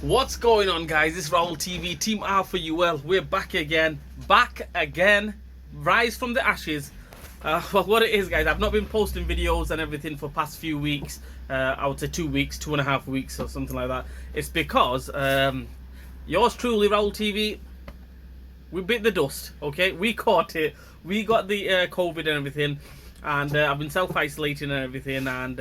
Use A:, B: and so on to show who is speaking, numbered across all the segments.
A: What's going on, guys? It's Rahul TV, Team R for you. Well, we're back again, rise from the ashes. Well, what it is, guys, I've not been posting videos and everything for past few weeks. I would say 2 weeks, 2.5 weeks or something like that. It's because yours truly, Rahul TV, we bit the dust, okay? We caught it. We got the COVID and everything, and I've been self-isolating and everything, and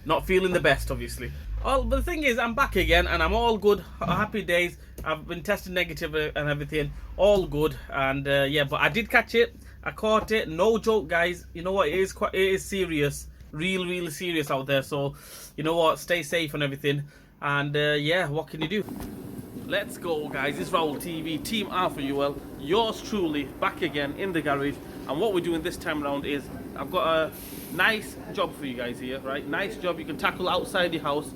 A: not feeling the best, obviously. But the thing is, I'm back again, and I'm all good. Happy days. I've been tested negative and everything, all good. And but I did catch it. I caught it. No joke, guys. You know what? It is serious, really serious out there. So, you know what? Stay safe and everything. And what can you do? Let's go, guys. It's Rahul TV, Team R for you. Well, yours truly, back again in the garage. And what we're doing this time around is, I've got a nice job for you guys here, right? Nice job you can tackle outside your house.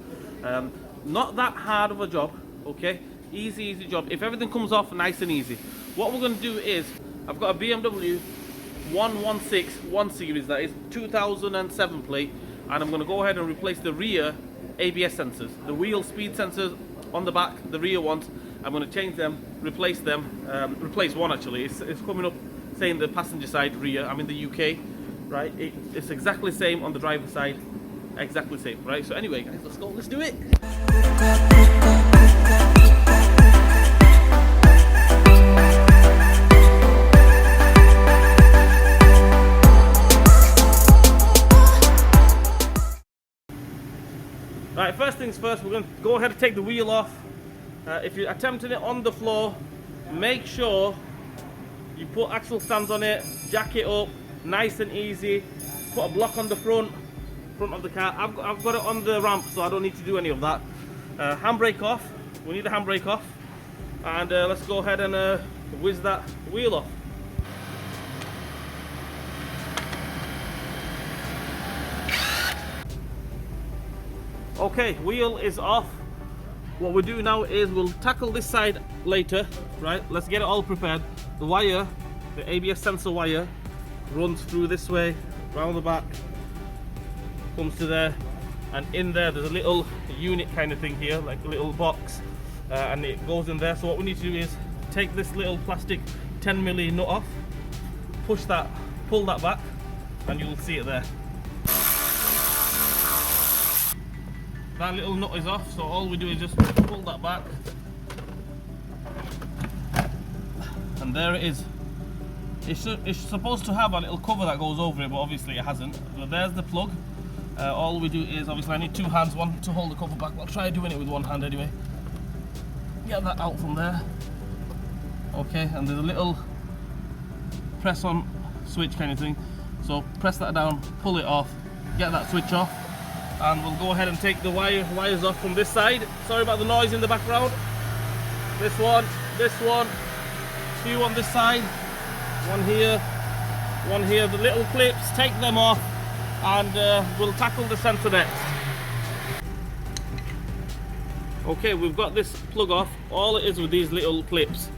A: Not that hard of a job, okay? Easy job. If everything comes off nice and easy. What we're going to do is, I've got a BMW 116 1 Series, that is 2007 plate, and I'm going to go ahead and replace the rear ABS sensors. The wheel speed sensors on the back, the rear ones, I'm going to change them, replace them, replace one actually. It's coming up saying the passenger side rear. I'm in the UK, right? It's exactly the same on the driver's side. Exactly the same, right? So anyway, guys, let's go, let's do it. Right, first things first, we're going to go ahead and take the wheel off. If you're attempting it on the floor, make sure you put axle stands on it, jack it up, nice and easy. Put a block on the front of the car. I've got it on the ramp, so I don't need to do any of that. Handbrake off. We need the handbrake off, and let's go ahead and whiz that wheel off. Okay, wheel is off. What we do now is we'll tackle this side later, right? Let's get it all prepared. The wire, the ABS sensor wire, runs through this way, round the back, comes to there, and in there there's a little unit kind of thing here, like a little box, and it goes in there. So what we need to do is take this little plastic 10mm nut off, push that, pull that back, and you'll see it there. That little nut is off, so all we do is just pull that back, and there it is. It's supposed to have a little cover that goes over it, but obviously it hasn't. But there's the plug. All we do is, obviously I need two hands, one to hold the cover back. I'll try doing it with one hand anyway. Get that out from there. Okay, and there's a little press on switch kind of thing. So press that down, pull it off, get that switch off, and we'll go ahead and take the wires off from this side. Sorry about the noise in the background. This one, two on this side, one here, the little clips, take them off, and we'll tackle the sensor next. Okay, we've got this plug off. All it is with these little clips,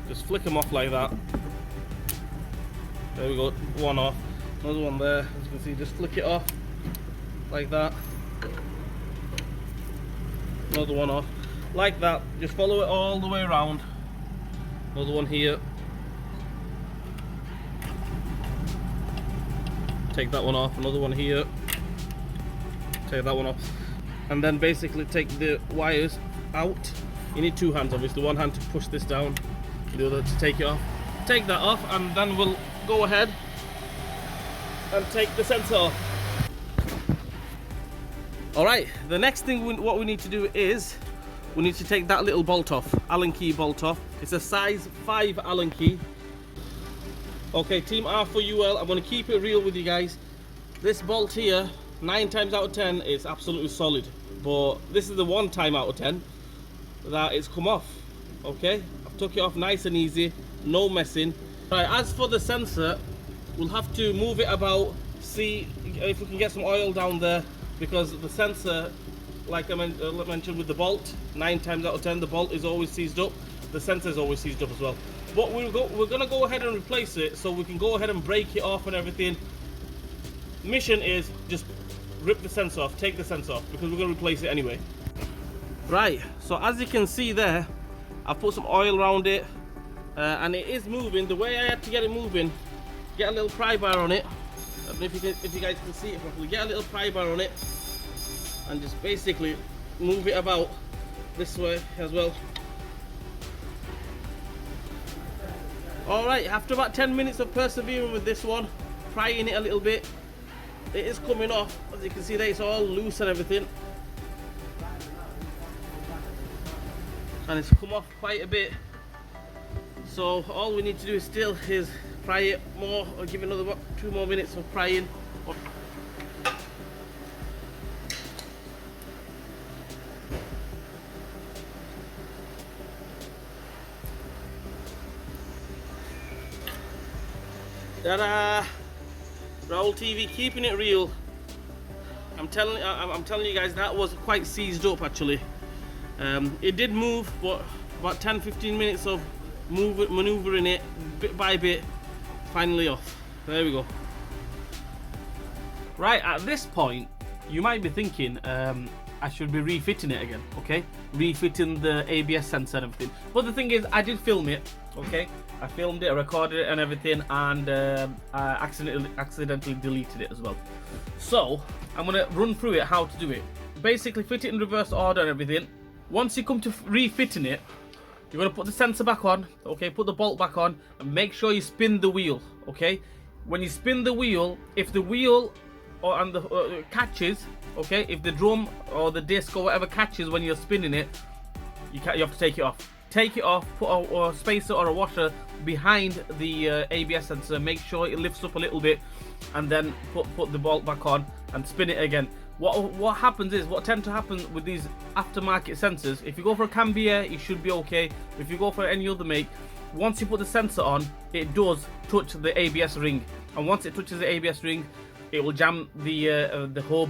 A: just flick them off like that. There we go, one off, another one there. As you can see, just flick it off like that. Another one off like that. Just follow it all the way around. Another one here. Take that one off, another one here, take that one off, and then basically take the wires out. You need two hands, obviously, one hand to push this down, the other to take it off. Take that off, and then we'll go ahead and take the sensor off. Alright, the next thing what we need to do is, we need to take that little bolt off, Allen key bolt off. It's a size 5 Allen key. Okay, Team R for you. Well, I'm going to keep it real with you guys. This bolt here, 9 times out of 10, is absolutely solid. But this is the 1 time out of 10 that it's come off. Okay, I've took it off nice and easy, no messing. Right, as for the sensor, we'll have to move it about, see if we can get some oil down there, because the sensor, like I mentioned with the bolt, 9 times out of 10, the bolt is always seized up. The sensor is always seized up as well. But we're going to go ahead and replace it, so we can go ahead and break it off and everything. Mission is just rip the sensor off, take the sensor off, because we're going to replace it anyway. Right, so as you can see there, I've put some oil around it, and it is moving. The way I had to get it moving, get a little pry bar on it. I don't know if you guys can see it properly. Get a little pry bar on it, and just basically move it about this way as well. Alright, after about 10 minutes of persevering with this one, prying it a little bit, it is coming off. As you can see there, it's all loose and everything. And it's come off quite a bit. So all we need to do is still fry it more, or give it another 2 more minutes of frying. Ta-da! Raoul TV, keeping it real. I'm telling you guys, that was quite seized up actually. It did move, but about 10-15 minutes of maneuvering it bit by bit, finally off. There we go. Right, at this point you might be thinking I should be refitting it again, okay? Refitting the ABS sensor and everything. But the thing is, I did film it, okay? I filmed it, I recorded it and everything, and I accidentally deleted it as well. So I'm gonna run through it, how to do it. Basically fit it in reverse order and everything. Once you come to refitting it, you're going to put the sensor back on, okay, put the bolt back on, and make sure you spin the wheel, okay? When you spin the wheel, if the wheel and the catches, okay, if the drum or the disc or whatever catches when you're spinning it, you have to take it off. Take it off, put a spacer or a washer behind the ABS sensor, make sure it lifts up a little bit, and then put the bolt back on and spin it again. What happens is, what tends to happen with these aftermarket sensors, if you go for a Cambia, it should be okay. If you go for any other make, once you put the sensor on, it does touch the ABS ring, and once it touches the ABS ring, it will jam the hub,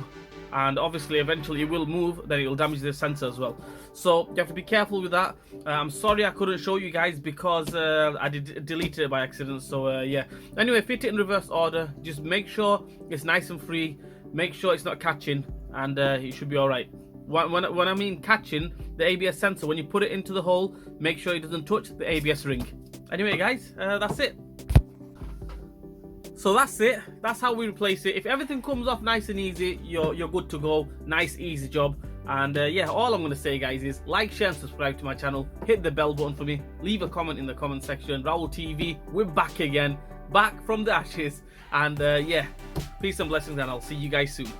A: and obviously eventually it will move, then it will damage the sensor as well. So you have to be careful with that. I'm sorry I couldn't show you guys because I did delete it by accident. So yeah, anyway, fit it in reverse order. Just make sure it's nice and free, make sure it's not catching, and it should be alright. When I mean catching, the ABS sensor, when you put it into the hole, make sure it doesn't touch the ABS ring. Anyway guys, that's it. So that's it. That's how we replace it. If everything comes off nice and easy, you're good to go. Nice, easy job. And yeah, all I'm going to say, guys, is like, share, and subscribe to my channel. Hit the bell button for me. Leave a comment in the comment section. Raoul TV, we're back again. Back from the ashes. And yeah, peace and blessings, and I'll see you guys soon.